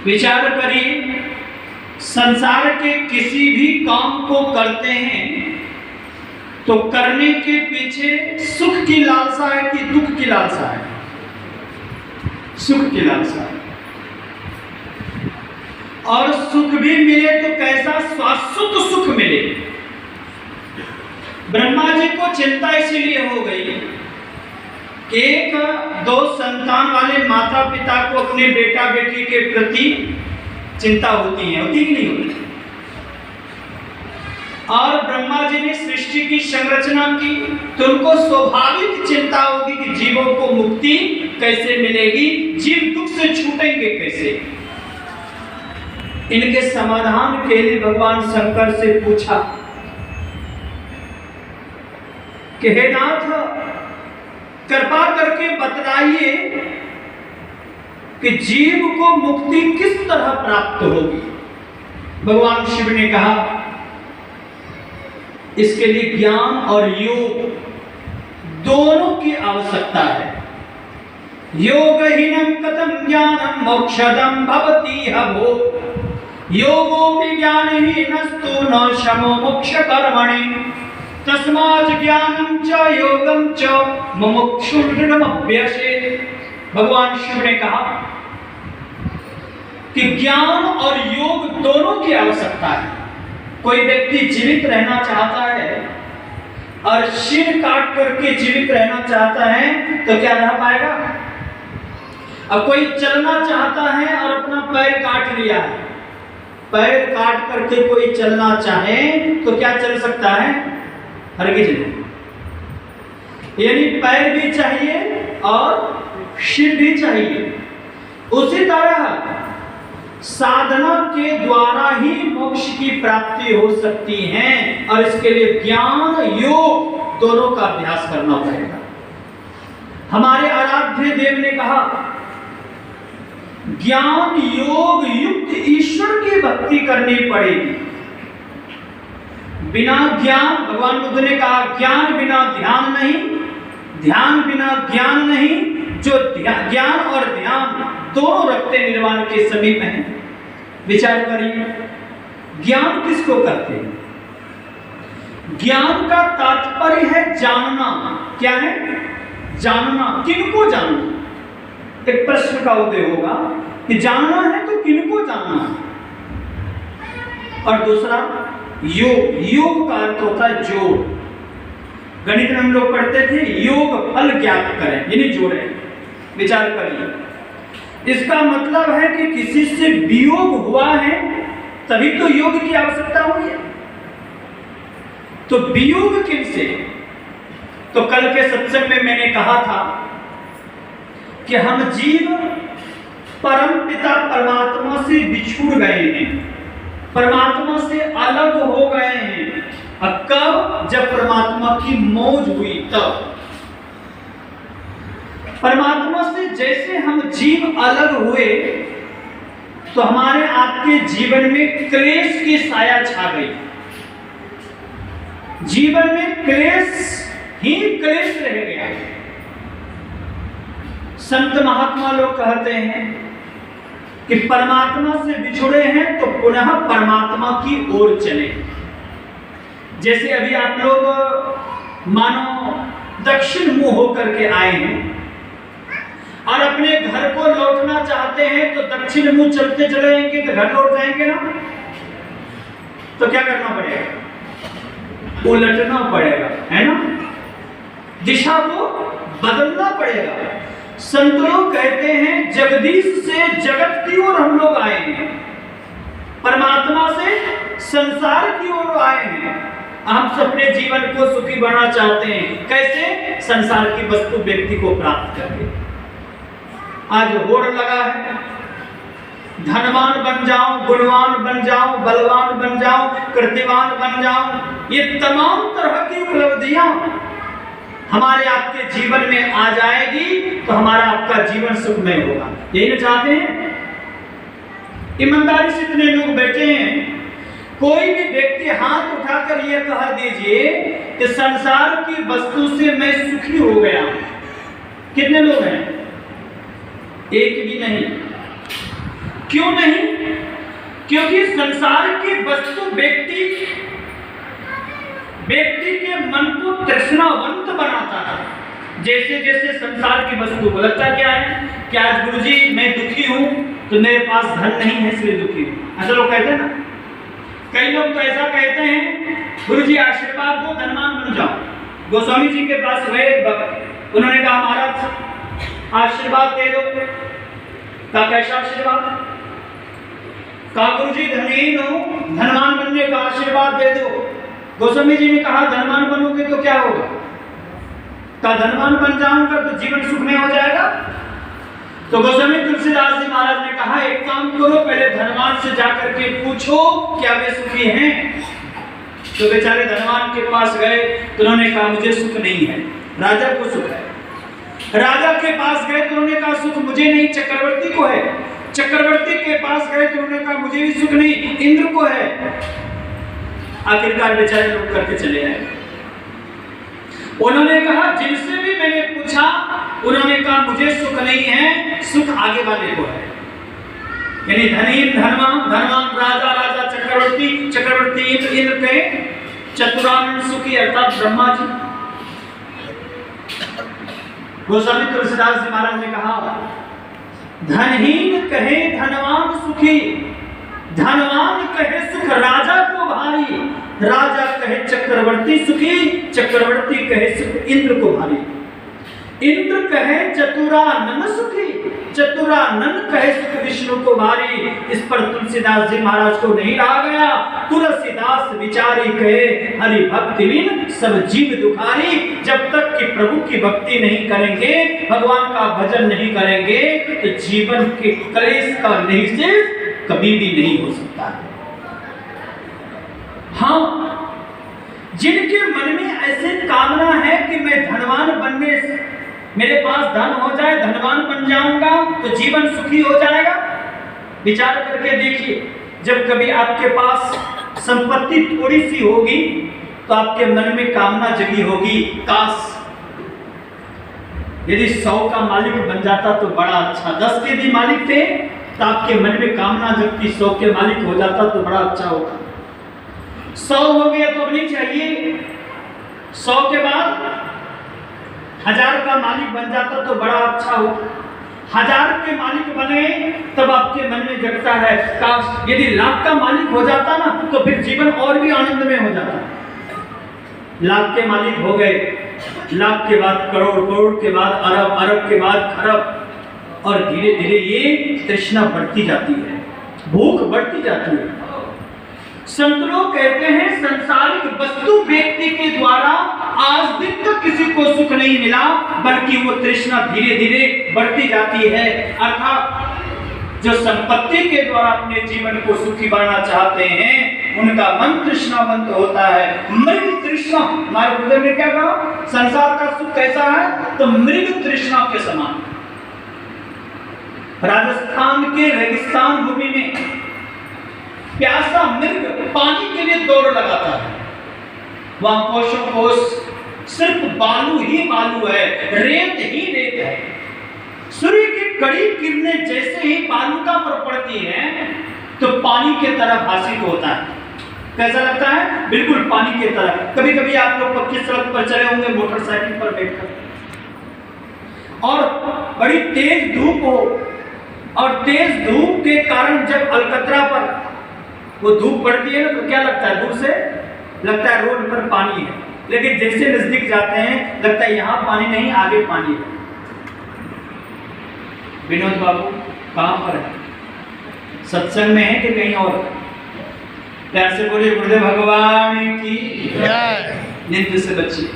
विचार करिए, संसार के किसी भी काम को करते हैं तो करने के पीछे सुख की लालसा है कि दुख की लालसा है? सुख की लालसा है। और सुख भी मिले तो कैसा? शाश्वत सुख मिले। ब्रह्मा जी को चिंता इसीलिए हो गई, एक दो संतान वाले माता पिता को अपने बेटा बेटी के प्रति चिंता होती है, होती कि नहीं होती? और ब्रह्मा जी ने सृष्टि की संरचना की तो उनको स्वाभाविक चिंता होगी कि जीवों को मुक्ति कैसे मिलेगी, जीव दुख से छूटेंगे कैसे। इनके समाधान के लिए भगवान शंकर से पूछा कि हे नाथ, कृपा करके बतलाइए कि जीव को मुक्ति किस तरह प्राप्त होगी। भगवान शिव ने कहा इसके लिए ज्ञान और योग दोनों की आवश्यकता है। योगहीनम कथम ज्ञानम मोक्षदम भवति हभो, योगो विज्ञानहीनस्तु न शमो मोक्ष कर्मणि, तस्मात् ज्ञानम च योगम च मुमुक्षुर्दृढमभ्यसेत्। भगवान शिव ने कहा कि ज्ञान और योग दोनों की आवश्यकता है। कोई व्यक्ति जीवित रहना चाहता है और सिर काट करके जीवित रहना चाहता है तो क्या रह पाएगा? अब कोई चलना चाहता है और अपना पैर काट लिया है, पैर काट करके कोई चलना चाहे तो क्या चल सकता है? हरगिज नहीं। यानी पैर भी चाहिए और सिर भी चाहिए। उसी तरह साधना के द्वारा ही मोक्ष की प्राप्ति हो सकती है और इसके लिए ज्ञान योग दोनों का अभ्यास करना पड़ेगा। हमारे आराध्य देव ने कहा ज्ञान योग युक्त ईश्वर की भक्ति करनी पड़ेगी। बिना ज्ञान, भगवान बुद्ध ने कहा ज्ञान बिना ध्यान नहीं, ध्यान बिना ज्ञान नहीं। जो ज्ञान और ध्यान दोनों रखते निर्वाण के समीप हैं। विचार करिए, ज्ञान किसको कहते हैं? ज्ञान का तात्पर्य है जानना। क्या है? जानना। किनको जानना? एक प्रश्न का उदय होगा कि जानना है तो किनको जानना है? और दूसरा योग। योग का अर्थ होता है जोड़। गणित में हम लोग पढ़ते थे योग फल ज्ञात करें, यानी जोड़े। विचार करिए, इसका मतलब है कि किसी से वियोग हुआ है तभी तो योग की आवश्यकता हुई है। तो वियोग किनसे? तो कल के सत्संग में मैंने कहा था कि हम जीव परम पिता परमात्मा से बिछुड़ गए हैं, परमात्मा से अलग हो गए हैं। अब कब? जब परमात्मा की मौज हुई तब। परमात्मा से जैसे हम जीव अलग हुए तो हमारे आपके जीवन में क्लेश की साया छा गई। जीवन में क्लेश ही क्लेश रह गया। संत महात्मा लोग कहते हैं कि परमात्मा से बिछुड़े हैं तो पुनः परमात्मा की ओर चले। जैसे अभी आप लोग मानो दक्षिण मुंह होकर के आए हैं और अपने घर को लौटना चाहते हैं तो दक्षिण मुंह चलते चले जाएंगे तो घर लौट जाएंगे ना। तो क्या करना पड़ेगा? उलटना पड़ेगा, है ना? दिशा को बदलना पड़ेगा। संत लोग कहते हैं जगदीश से जगत की ओर हम लोग आए हैं, परमात्मा से संसार की ओर आए हैं। हम अपने जीवन को सुखी बनाना चाहते हैं। कैसे? संसार की वस्तु व्यक्ति को प्राप्त करके। आज होड़ लगा है धनवान बन जाओ, गुणवान बन जाओ, बलवान बन जाओ, कृतिवान बन जाओ। ये तमाम तरह की उपलब्धियां हमारे आपके जीवन में आ जाएगी तो हमारा आपका जीवन सुखमय होगा। यही ना चाहते हैं? ईमानदारी से इतने लोग बैठे हैं, कोई भी व्यक्ति हाथ उठाकर यह कह दीजिए कि संसार की वस्तु से मैं सुखी हो गया। कितने लोग हैं? एक भी नहीं। क्यों नहीं? क्योंकि संसार की वस्तु व्यक्ति के मन को तृष्णावंत बनाता है। जैसे जैसे संसार की वस्तु को लगता क्या है कि आज गुरुजी मैं दुखी हूं तो मेरे पास धन नहीं है इसलिए दुखी हूं। ऐसा लोग कहते हैं ना। कई लोग तो ऐसा कहते हैं गुरुजी आशीर्वाद दो धनवान बन जाओ। गोस्वामी जी के पास गए उन्होंने कहा महाराज आशीर्वाद दे दो। कहा कैसा आशीर्वाद? कहा गुरुजी धनहीन हो धनवान बनने का आशीर्वाद दे दो। गोस्वामी जी ने कहा धनवान बनोगे तो क्या होगा? कहा धनवान बन जाऊंगा तो जीवन सुख में हो जाएगा। तो गोस्वामी तुलसीदास जी महाराज ने कहा एक काम करो पहले धनवान से जाकर के पूछो क्या वे सुखी हैं। तो बेचारे धनवान के पास गए तो उन्होंने कहा मुझे सुख नहीं है। राजा को सुख है। राजा के पास गए तो उन्होंने कहा सुख मुझे नहीं चक्रवर्ती को है। चक्रवर्ती के पास गए तो उन्होंने कहा मुझे भी सुख नहीं इंद्र को है। आखिरकार बेचारे लोग करके चले आए। उन्होंने कहा जिनसे भी मैंने पूछा उन्होंने कहा मुझे सुख नहीं है सुख आगे वाले को है। यानी धनीन धनवान राजा राजा चक्रवर्ती इंद्र के चतुरानन सुखी अर्थात ब्रह्मा जी। गोस्वामी तुलसीदास जी महाराज ने कहा धनहीन कहे धनवान सुखी धनवान कहे सुख राजा को भारी। राजा कहे चक्रवर्ती सुखी चक्रवर्ती कहे सुख इंद्र को भारी। इंद्र कहे चतुरानन सुखी चतुरानन कहे सुख विष्णु को भारी। इस पर तुलसीदास जी महाराज को नहीं रहा गया। तुलसीदास विचारी कहे हरि भक्ति बिन सब जीव दुखारी। जब तक कि प्रभु की भक्ति नहीं करेंगे भगवान का भजन नहीं करेंगे तो जीवन के क्लेश का निश्चय कभी भी नहीं हो सकता है। हाँ जिनके मन में ऐसे कामना है कि मैं धनवान बनने से मेरे पास धन हो जाए धनवान बन जाऊंगा तो जीवन सुखी हो जाएगा। विचार करके देखिए जब कभी आपके पास संपत्ति थोड़ी सी होगी तो आपके मन में कामना जगी होगी काश यदि 100 का मालिक बन जाता तो बड़ा अच्छा। 10 के भी मालिक थे तो आपके मन में कामना जगती 100 के मालिक हो जाता तो बड़ा अच्छा होता। 100 हो गया तो अब नहीं चाहिए। 100 के बाद 1000 का मालिक बन जाता तो बड़ा अच्छा हो। 1000 के मालिक बने तब आपके मन में जगता है काश यदि लाख का मालिक हो जाता ना तो फिर जीवन और भी आनंद में हो जाता। लाख के मालिक हो गए, लाख के बाद करोड़, करोड़ के बाद अरब, अरब के बाद खरब और धीरे धीरे ये तृष्णा बढ़ती जाती है, भूख बढ़ती जाती है। संत लोग कहते हैं संसारिक वस्तु व्यक्ति के द्वारा आज दिन तक किसी को सुख नहीं मिला बल्कि वो तृष्णा धीरे धीरे बढ़ती जाती है। अर्थात जो संपत्ति के द्वारा अपने जीवन को सुखी बनाना चाहते हैं उनका मन तृष्णावंत होता है। मृग तृष्णा हमारे बुद्ध ने क्या कहा संसार का सुख कैसा है तो मृग तृष्णा के समान। राजस्थान के रेगिस्तान भूमि में प्यासा मृग पानी के लिए दौड़ लगाता है। वहां कोशों कोश सिर्फ बालू ही बालू है, रेत ही रेत है। सूर्य की कड़ी किरणें जैसे ही बालूका पर पड़ती हैं तो पानी के तरह भासित होता है। कैसा लगता है? बिल्कुल पानी के तरह। कभी कभी आप लोग पक्की सड़क पर चले होंगे मोटरसाइकिल पर बैठकर और बड़ी तेज धूप हो और तेज धूप के कारण जब अलकतरा पर वो धूप पड़ती है ना तो क्या लगता है? दूर से लगता है रोड पर पानी है, लेकिन जैसे नजदीक जाते हैं लगता है यहाँ पानी नहीं आगे पानी है। विनोद बाबू कहाँ पर है? सत्संग में है कि कहीं और? प्यार से बोलिए गुरुदेव भगवान की जय। नींद से बचिए।